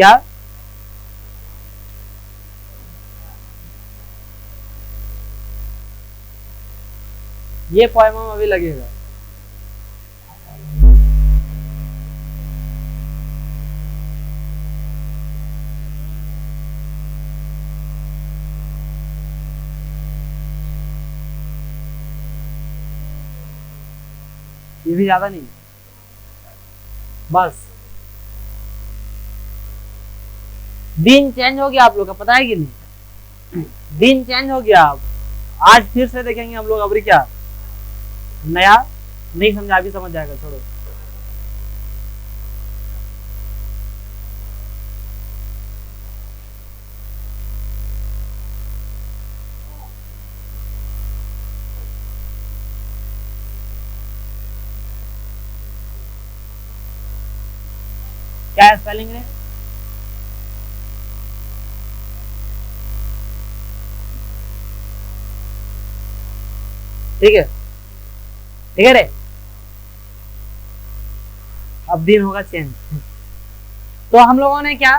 क्या? ये पोएम हम अभी लगेगा। ये भी ज्यादा नहीं, बस दिन चेंज हो गया आप लोग का, पता है कि नहीं? दिन चेंज हो गया। आज फिर से देखेंगे हम लोग अभी क्या नया। नहीं समझा, अभी समझ जाएगा, छोड़ो। क्या है स्पेलिंग में? ठीक है, ठीक है रे। अब दिन होगा चेंज। तो हम लोगों ने क्या,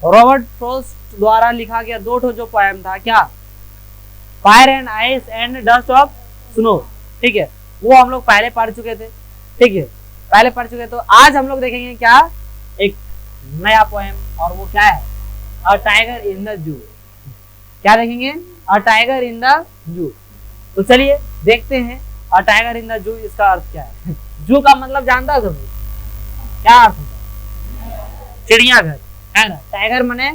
रॉबर्ट फ्रॉस्ट द्वारा लिखा गया दो ठो जो पोएम था, क्या? Fire and ice and dust of snow. ठीक है, वो हम लोग पहले पढ़ चुके थे। ठीक है, पहले पढ़ चुके। तो आज हम लोग देखेंगे क्या, एक नया पोएम, और वो क्या है? अ टाइगर इन द जू। क्या देखेंगे? अ टाइगर इन द जू। तो चलिए देखते हैं अ टाइगर इन द जू, इसका अर्थ क्या है? जू का मतलब जानता हो क्या अर्थ होता है? चिड़ियाघर, है ना? टाइगर मने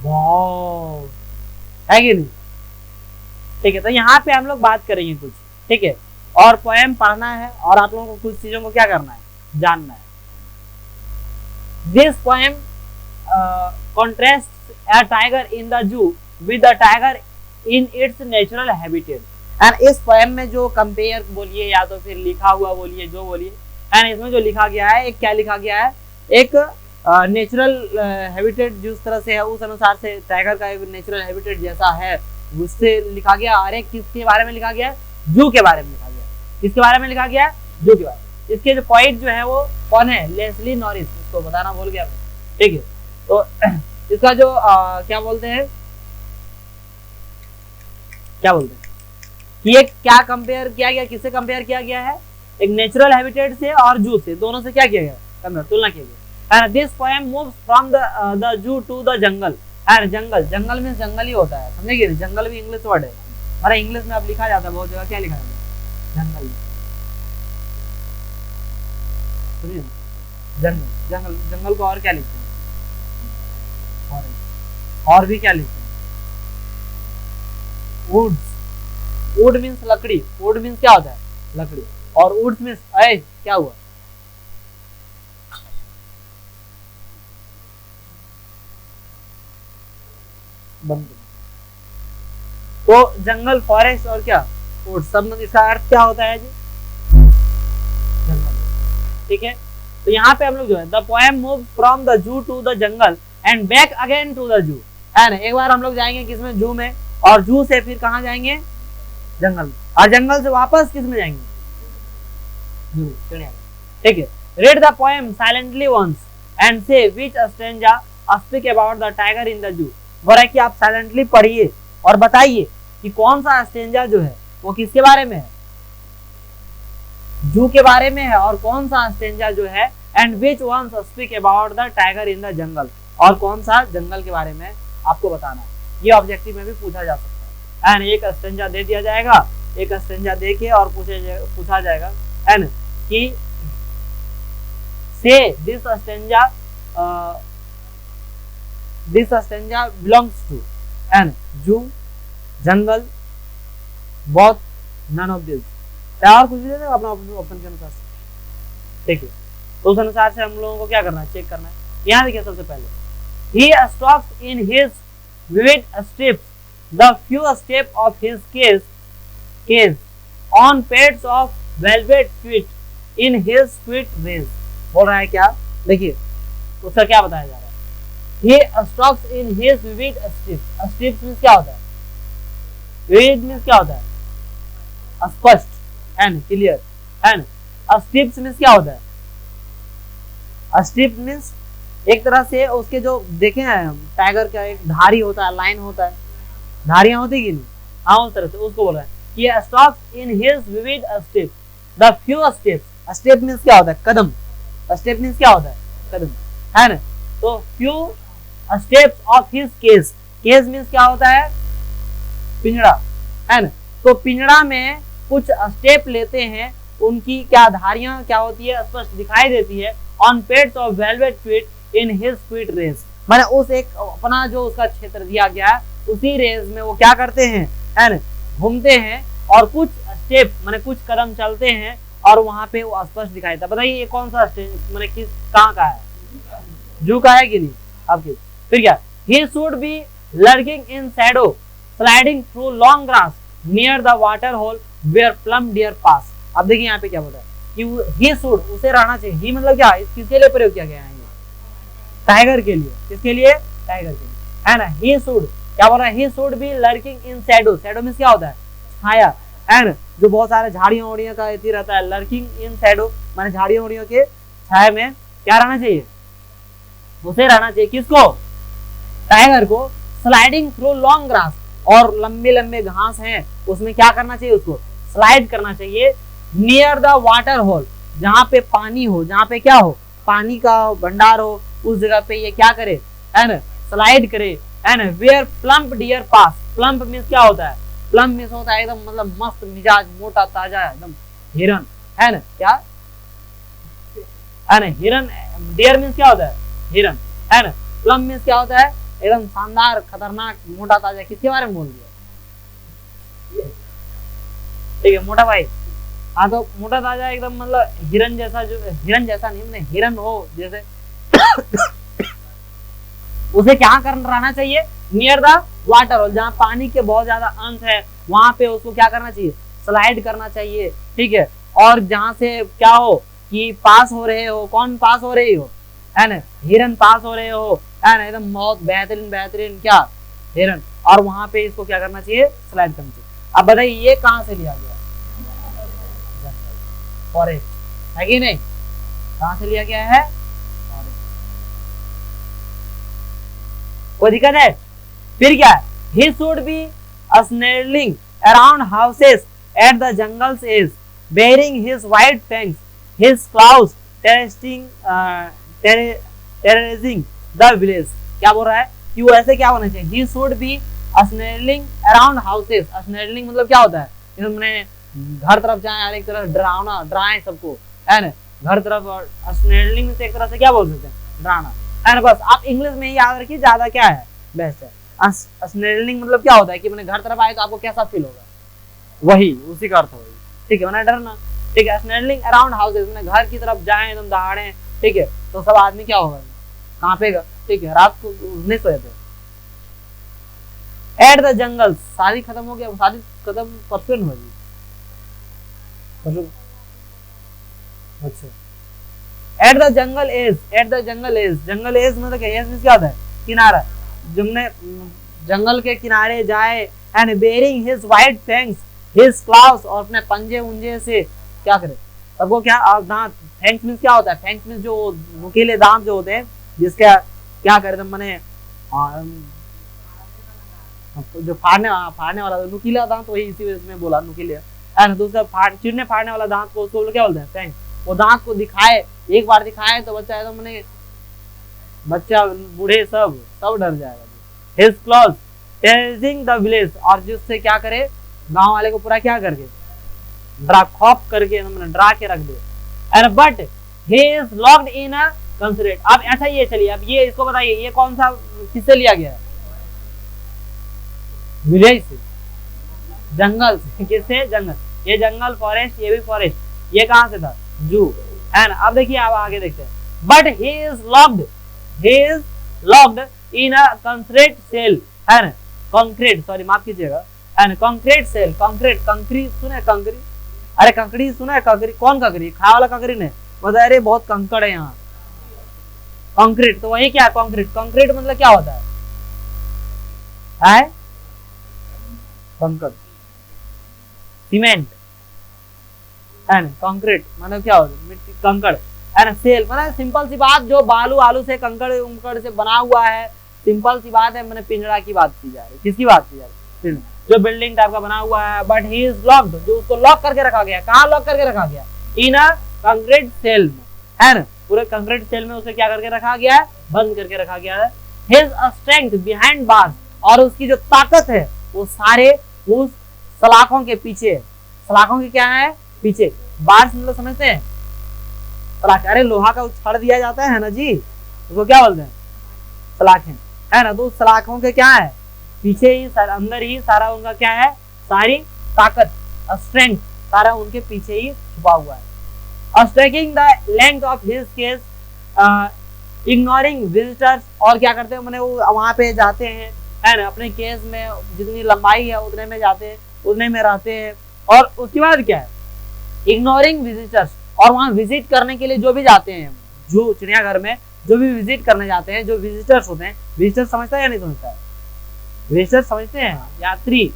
वाव, है कि नहीं? ठीक है, तो यहाँ पे हम लोग बात करेंगे कुछ। ठीक है, और पोएम पढ़ना है, और आप लोगों को कुछ चीजों को क्या करना है, जानना है। This poem contrasts a tiger in the zoo with the tiger in its natural habitat। And इस पोएम में जो कंपेयर बोलिए या तो फिर लिखा हुआ बोलिए, जो बोलिए, एंड इसमें जो लिखा गया है, एक क्या लिखा गया है, एक नेचुरल हैबिटेट जिस तरह से है उस अनुसार से टाइगर का एक नेचुरल हैबिटेट जैसा है उससे लिखा गया। और एक किसके बारे में लिखा गया? जू के बारे में लिखा गया। किसके बारे में लिखा गया? जू के बारे में। इसके जो पोइट जो है वो कौन है? Leslie Norris. इसको बताना भूल गया। ठीक है, तो इसका जो क्या बोलते हैं कि ये क्या कंपेयर किया गया, किससे कंपेयर किया गया है? एक नेचुरल हैबिटेट से और जू से, दोनों से क्या किया गया? तुलना किया गया। And this poem moves from the zoo to the jungle. And jungle, जंगल में जंगल ही होता है, समझे? जंगल भी इंग्लिश वर्ड है, हमारा इंग्लिश में अब लिखा जाता है बहुत जगह। क्या लिखा जाता है? जंगल। सुनिए, जंगल, जंगल, जंगल को और क्या लिखते हैं? और भी क्या लिखते हैं? वुड्स। वुड मीन्स लकड़ी। वुड मीन्स क्या होता है? लकड़ी। और वुड्स मीन्स क्या हुआ? बंद। तो जंगल, फॉरेस्ट और क्या वुड, सब इसका अर्थ क्या होता है जी? जंगल। ठीक है, तो यहाँ पे हम लोग जो है the poem move from the zoo to the jungle and back again to the zoo. है ना, एक बार हम लोग जाएंगे किसमें? जू में, और जू से फिर कहाँ जाएंगे? जंगल, और जंगल से वापस किसमें जाएंगे? जू, चिड़ियाघर। ठीक है, read the poem silently once and say which stanza speak about the tiger in the zoo. बोला कि आप साइलेंटली पढ़िए और बताइए कि कौन सा स्टैंजा जो है वो किसके बारे में है? जू के बारे में है। और कौन सा स्टैंजा जो है and which once speak about the tiger in the jungle, और कौन सा जंगल के बारे में आपको बताना है। ये ऑब्जेक्टिव में भी पूछा जा सकता है। एंड एक स्टैंजा दे दिया जाएगा, एक स्टैंजा दे के और पूछा जाएगा एंड कि से this stanza belongs to and zoo, jungle, both, none of this. और कुछ भी दे देगा अपना ऑप्शन के अनुसार। ठीक है, तो उस अनुसार से हम लोगों को क्या करना है? चेक करना है। यहाँ देखिए, सबसे पहले he stops in his vivid steps the few steps of his case on pads of velvet feet in his sweet race। बोल रहा है क्या? देखिए उसका क्या बताया जा रहा है। he stops in his vivid steps। steps means क्या होता है? vivid means क्या होता है? स्पष्ट and clear. And steps means क्या होता है? स्टेप मीन्स एक तरह से उसके जो देखे हैं टाइगर का एक धारी होता है, लाइन होता है, धारियां होती कि नहीं, हाँ उस तरह से उसको बोल रहा है कि stops in his vivid step the few steps. Step means क्या होता है, कदम। स्टेप मीन्स क्या होता है, कदम, है ना। तो few steps of his cage, cage means क्या होता है, पिंजड़ा, है ना। तो पिंजड़ा में कुछ स्टेप लेते हैं, उनकी क्या धारियां क्या होती है स्पष्ट दिखाई देती है। On pads of velvet feet in his feet race, मैंने उस एक अपना जो उसका क्षेत्र दिया गया है उसी रेस में वो क्या करते हैं, है ना, घूमते हैं और कुछ स्टेप मैंने कुछ कदम चलते हैं और वहां पे वो स्पष्ट दिखाई देता। बताइए ये कौन सा स्टेप मैंने किस कहाँ का है, जू का है कि नहीं आपके। फिर क्या, he should be lurking in shadow sliding through long grass near the water hole where plump deer pass। अब देखिए यहाँ पे क्या बोल रहा है कि he should, उसे रहना चाहिए। ही मतलब क्या, किसके लिए प्रयोग किया गया है, टाइगर के लिए। किसके लिए, टाइगर के लिए, है ना। he should क्या बोल रहा है, he should be lurking in shadow, shadow means क्या होता है, छाया, है ना। जो बहुत सारे झाड़ियों ओड़ियों का इति रहता है, lurking in shadow माने झाड़ियों ओड़ियों के छाया में क्या रहना चाहिए, उसे रहना चाहिए। किसको, टाइगर को। स्लाइडिंग थ्रू लॉन्ग ग्रास, और लंबे लंबे घास हैं उसमें क्या करना चाहिए, उसको स्लाइड करना चाहिए। नियर द वाटर होल, जहाँ पे पानी हो, जहाँ पे क्या हो, पानी का भंडार हो, उस जगह पे ये क्या करे, है ना, स्लाइड करे, है ना। Where plump deer pass, plump means क्या होता है, प्लम्प मीन्स होता है एकदम मतलब मस्त मिजाज, मोटा ताजा एकदम हिरन, है ना, क्या है ना, हिरन। डियर मीन्स क्या होता है, हिरन, है ना। प्लम मीन्स क्या होता है, एकदम शानदार, खतरनाक, मोटा ताजा। किसके बारे में बोल दिया, ठीक है मोटा भाई। हाँ तो मोटा ताजा एकदम मतलब हिरन जैसा, जो हिरन जैसा नहीं मतलब हिरन हो जैसे उसे क्या करना रहना चाहिए, नियर द वाटर होल, जहाँ पानी के बहुत ज्यादा अंश है वहां पे उसको क्या करना चाहिए, स्लाइड करना चाहिए, ठीक है। और जहां से क्या हो कि पास हो रहे हो, कौन पास हो रही हो, है ना, हिरन पास हो रहे हो, है ना, एकदम बहुत बेहतरीन बेहतरीन क्या, हिरन। और वहां पे इसको क्या करना चाहिए, स्लाइड करना चाहिए। अब बताइए ये कहां से लिया गया, फॉरेस्ट, है कि नहीं, कहां से लिया गया है, कोई दिक्कत है। फिर क्या है, he should be snarling around houses at the jungle's edge, bearing his white fangs, his claws terrorizing the village। क्या बोल रहा है कि वो ऐसे क्या होना चाहिए, he should be snarling around houses। snarling मतलब क्या होता है, मैंने घर तरफ जाए और एक तरफ डरावना, डराए सबको, है ना, घर तरफ। और snarling से एक तरह से क्या बोल सकते हैं, डराना, है ना। बस आप इंग्लिश में ही याद रखिए, ज्यादा क्या है बेस्ट है। स्नेरलिंग मतलब क्या होता है कि मैंने घर तरफ आए तो आपको कैसा फील होगा, वही उसी का अर्थ होगी, ठीक है, मैंने डरना, ठीक है। स्नेरलिंग अराउंड हाउसेस, मैंने घर की तरफ जाए एकदम दहाड़े, ठीक है, तो सब आदमी क्या होगा, कांपेगा, ठीक है, रात को नहीं सोए थे। एट द जंगल, शादी खत्म हो गया, शादी खत्म परसों होगी, अच्छा। At the jungle edge, at the jungle edge, jungle edge मतलब क्या, एज क्या होता है, किनारा। जुमने जंगल के किनारे जाए, and baring his white fangs, his claws, और अपने पंजे उंजे से क्या करे, सबको क्या, दांत, फैंग्स मींस क्या होता है, फैंग्स मींस जो नुकीले दांत जो होते हैं, जिसका क्या करे तो मैंने जो फाड़ने वाला नुकीला दांत, वही इसी वजह से बोला नुकीले, एंड दूसरा चिरने फाड़ने वाला दांत को उसको क्या बोलते हैं, फैंग। वो दांत को दिखाए, एक बार दिखाए तो बच्चा एकदम मैंने, बच्चा बूढ़े सब डर जाएगा। His claws tearing the village, और जिससे क्या करे, गांव वाले को पूरा क्या करके डरा, खौफ करके मैंने डरा के रख दे। And but he is locked in a constraint। अब अच्छा ये चलिए, अब ये इसको बताइए, ये कौन सा किससे लिया गया है, विलेज से, जंगल से, किससे, जंगल। ये जंगल फॉरेस्ट, ये भी फॉरेस्ट, ये कहां से था, जू, है ना। अब देखिए आप आगे देखते हैं, but he is locked in a concrete cell, है ना, कंक्रीट, सॉरी माफ कीजिएगा, है ना, कंक्रीट सेल, कंक्रीट, कंकरी सुने, कंकरी, अरे कंकड़ी सुना है, कंकरी, कौन कंकरी, खाने वाला कंकरी नहीं, मतलब अरे बहुत कंकड़ है यहाँ, कंक्रीट, तो वही क्या है, कंक्रीट। कंक्रीट मतलब क्या होता है, कंकड़, सीमेंट, है ना। कंक्रीट मतलब क्या होता है, मिट्टी, कंकड़, है ना। सेल मतलब सिंपल सी बात, जो बालू आलू से कंकड़ उंकड़ से बना हुआ है, सिंपल सी बात है, मैंने पिंजड़ा की बात की जा रही है। किसकी बात की जा रही है? जो बिल्डिंग टाइप का बना हुआ है, बट ही इज लॉक्ड, जो उसको लॉक करके रखा गया। कहाँ लॉक करके रखा गया? इन अ कंक्रीट सेल में, है ना। पूरे कंक्रीट सेल में उसे क्या करके रखा गया है? बंद करके रखा गया है। हिज स्ट्रेंथ बिहाइंड बार्स, और उसकी जो ताकत है वो सारे उस सलाखों के पीछे। सलाखों के क्या है? पीछे। बार्स मतलब समझते हैं? सलाख, अरे लोहा का उछाड़ दिया जाता है ना जी, उसको क्या बोलते हैं? सलाखें, है ना। तो उस सलाखों के क्या है? पीछे ही, अंदर ही सारा उनका क्या है? सारी ताकत, स्ट्रेंथ सारा उनके पीछे ही छुपा हुआ है। Striking the length of his case, ignoring visitors, और क्या करते हैं? मैंने वो वहां पे जाते हैं, है ना, अपने केस में जितनी लंबाई है उतने में जाते हैं, उतने में रहते हैं। और उसके बाद क्या है? इग्नोरिंग विजिटर्स, और वहां विजिट करने के लिए जो भी जाते हैं, जो चिड़ियाघर में जो भी विजिट करने जाते हैं, जो विजिटर्स होते हैं, विजिटर समझता है या नहीं समझता है? विजिटर समझते हैं? यात्री,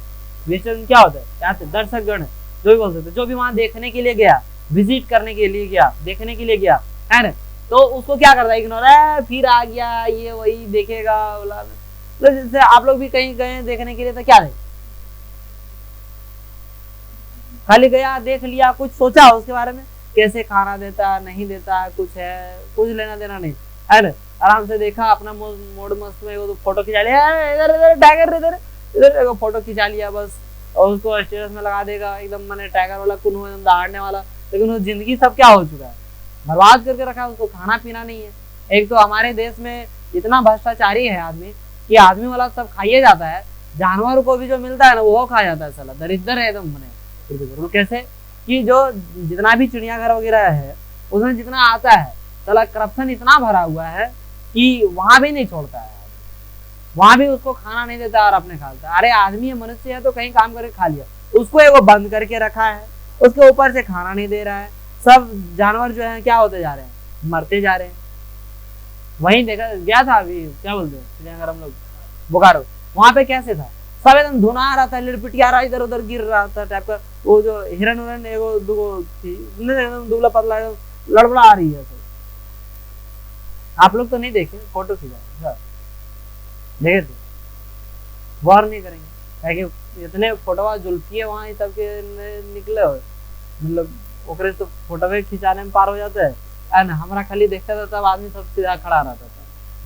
विजिटर क्या होता है? यात्री, दर्शकगण जो भी बोल सकते, जो भी वहां देखने के लिए गया, विजिट करने के लिए गया, देखने के लिए गया, है ना, तो उसको क्या करता है? इग्नोर है, फिर आ गया, ये वही देखेगा। तो जैसे आप लोग भी कहीं गए देखने के लिए, तो क्या है? खाली गया, देख लिया, कुछ सोचा उसके बारे में? कैसे खाना देता, नहीं देता, कुछ है, कुछ लेना देना नहीं, है ना। आराम से देखा, अपना मूड मस्त में वो फोटो खिंचा लिया, इधर इधर टाइगर, इधर इधर फोटो खिंचा लिया बस, और उसको स्टेटस में लगा देगा, एकदम मैंने टाइगर वाला कुन दहाड़ने वाला। लेकिन वो जिंदगी सब क्या हो चुका है? बर्बाद करके रखा है। उसको खाना पीना नहीं है। एक तो हमारे देश में इतना भ्रष्टाचारी है आदमी कि आदमी वाला सब खाइए जाता है, जानवर को भी जो मिलता है ना वो खा जाता है। साला दरिद्र है एकदम बने। कैसे कि जो जितना भी चिड़ियाघर वगैरह है उसमें जितना आता है, साला करप्शन इतना भरा हुआ है कि वहां भी नहीं छोड़ता है, वहां भी उसको खाना नहीं देता और अपने खाता है। अरे आदमी है, मनुष्य है, तो कहीं काम करके खा लिया, उसको एगो बंद करके रखा है, उसके ऊपर से खाना नहीं दे रहा है। सब जानवर जो है क्या होते जा रहे हैं? मरते जा रहे हैं। वहीं देखा गया था अभी, क्या बोलते हैं चिड़ियाघर हम लोग, बोकारो, वहां पे कैसे था? सब एकदम धुना रहा था, लिटपिटिया रहा, इधर उधर गिर रहा था टाइप का। वो जो हिरन उरन एगो दुगो थी, एकदम दुबला पतला लड़बड़ा आ रही है सब। आप लोग तो नहीं देखे, फोटो खींचा देखे थे, गौर नहीं करेंगे, इतने फोटो जुल्फी है वहां सब के निकले हो, मतलब ओकरे तो फोटो खिंचाने में पार हो जाता है ना। हमारा खाली देखता था तब आदमी सब सीधा खड़ा रहता था,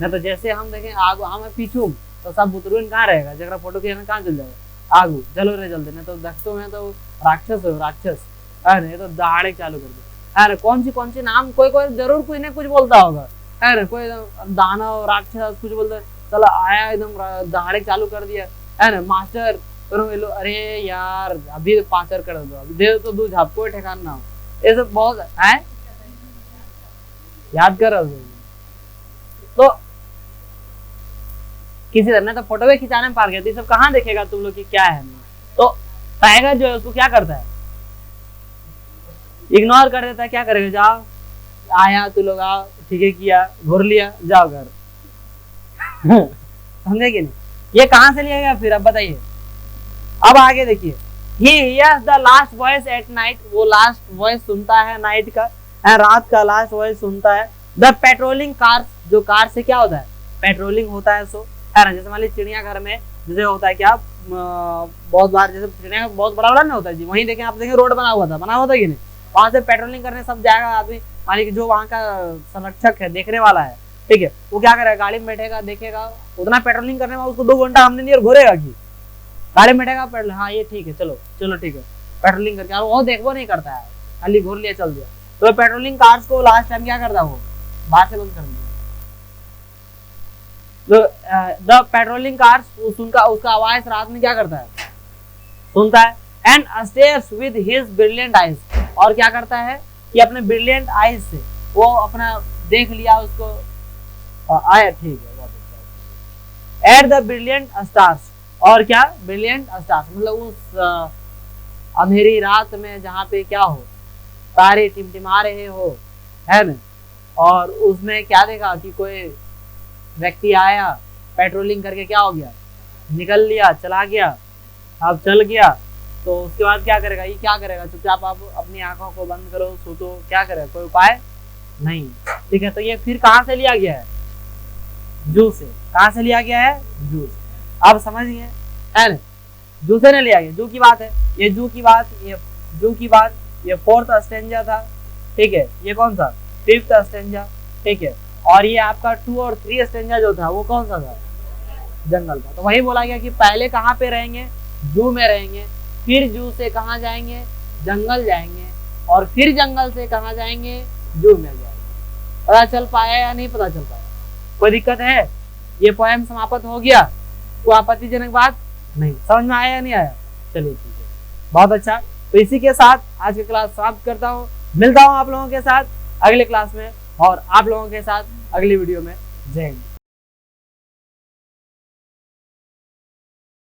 नहीं तो जैसे हम देखें आगू हम पीछू तो सब बुतरून कहाँ रहेगा, जगह फोटो खींचना कहाँ चल जाएगा, आगू चलो रे जल्दी, नहीं तो देखते में तो राक्षस हो, राक्षस है ना, तो दहाड़े चालू कर दे, है ना। कौन सी नाम, कोई जरूर कोई ने कुछ बोलता होगा, है ना, कोई दानव राक्षस कुछ बोलता, चला आया एकदम दहाड़े चालू कर दिया, है ना। मास्टर तो अरे यार अभी 5 कर दो, अभी दे तो दूध, कोई ठिकाना ना हो, ये सब बहुत है, याद कर रहा तो किसी तरह तो फोटो भी खिंचाने में पार गया, तो सब कहाँ देखेगा तुम लोग की क्या है। तो टाइगर जो है उसको क्या करता है? इग्नोर कर देता है। क्या करेगा? जाओ, आया तू लोग, आओ, ठीक है, किया, घूर लिया, जाओ घर। समझे कि नहीं? ये कहां से लिया गया फिर, अब बताइए। अब आगे देखिए, he hears the last voice at night, वो लास्ट वॉइस सुनता है नाइट का, रात का लास्ट वॉइस सुनता है। द पेट्रोलिंग कार, जो कार से क्या होता है? पेट्रोलिंग होता है, सो है ना। जैसे मान लीजिए चिड़ियाघर में जैसे होता है क्या, बहुत बार जैसे चिड़ियाघर बहुत बड़ा बड़ा नहीं होता है जी, वहीं देखें आप, देखें रोड बना हुआ था कि नहीं, वहां से पेट्रोलिंग करने सब जाएगा आदमी। मान लीजिए जो वहाँ का संरक्षक है, देखने वाला है, ठीक है, वो क्या करेगा? गाड़ी में बैठेगा, देखेगा, उतना पेट्रोलिंग करने में उसको 2 घंटा हमने नहीं घूरेगा की, गाड़ी में बैठेगा, पेट्रोल, हाँ ये ठीक है, चलो ठीक है, पेट्रोलिंग करके, और वो देखो नहीं करता है, खाली घूर लिया, चल दिया। तो पेट्रोलिंग कार्स को लास्ट टाइम क्या करता है? वो बाहर से बंद कर दिया। द पेट्रोलिंग कार्स, उसका आवाज रात में क्या करता है? सुनता है। And stairs with his brilliant eyes, और क्या करता है कि अपने ब्रिलियंट आइज से वो अपना देख लिया उसको, आया, ठीक है, बहुत अच्छा। एट द ब्रिलियंट स्टार्स, और क्या? ब्रिलियंट स्टार्स मतलब उस अंधेरी रात में जहाँ पे क्या हो, तारे टिमटिमा रहे हो, है ना, और उसमें क्या देखा कि कोई व्यक्ति आया, पेट्रोलिंग करके क्या हो गया, निकल लिया, चला गया, अब चल गया, तो उसके बाद क्या करेगा? ये क्या करेगा? चुपचाप आप अपनी आंखों को बंद करो, सूतो, क्या करेगा? कोई उपाय नहीं। ठीक है, तो ये फिर कहाँ से लिया गया है? जू से। कहाँ से लिया गया है? जू से। अब समझ गए है ना, जू से नहीं लिया गया, जू की बात है, ये जू की बात, ये जू की बात, ये 4th स्टेंजा था। ठीक है, ये कौन सा? 5th stanza. ठीक है, और ये आपका 2 और 3 स्टेंजा जो था वो कौन सा था? जंगल था। तो वही बोला गया कि पहले कहाँ पे रहेंगे? जू में रहेंगे, फिर जू से कहाँ जाएंगे? जंगल जाएंगे, और फिर जंगल से कहाँ जाएंगे? जू में जाएंगे। पता चल पाया या नहीं पता चल पाया? कोई दिक्कत है? ये पोएम समाप्त हो गया, कोई आपत्तिजनक बात नहीं? समझ में आया या नहीं आया? चलिए ठीक है, बहुत अच्छा। तो इसी के साथ आज की क्लास समाप्त करता हूँ। मिलता हूँ आप लोगों के साथ अगले क्लास में और आप लोगों के साथ अगली वीडियो में। जय हिंद।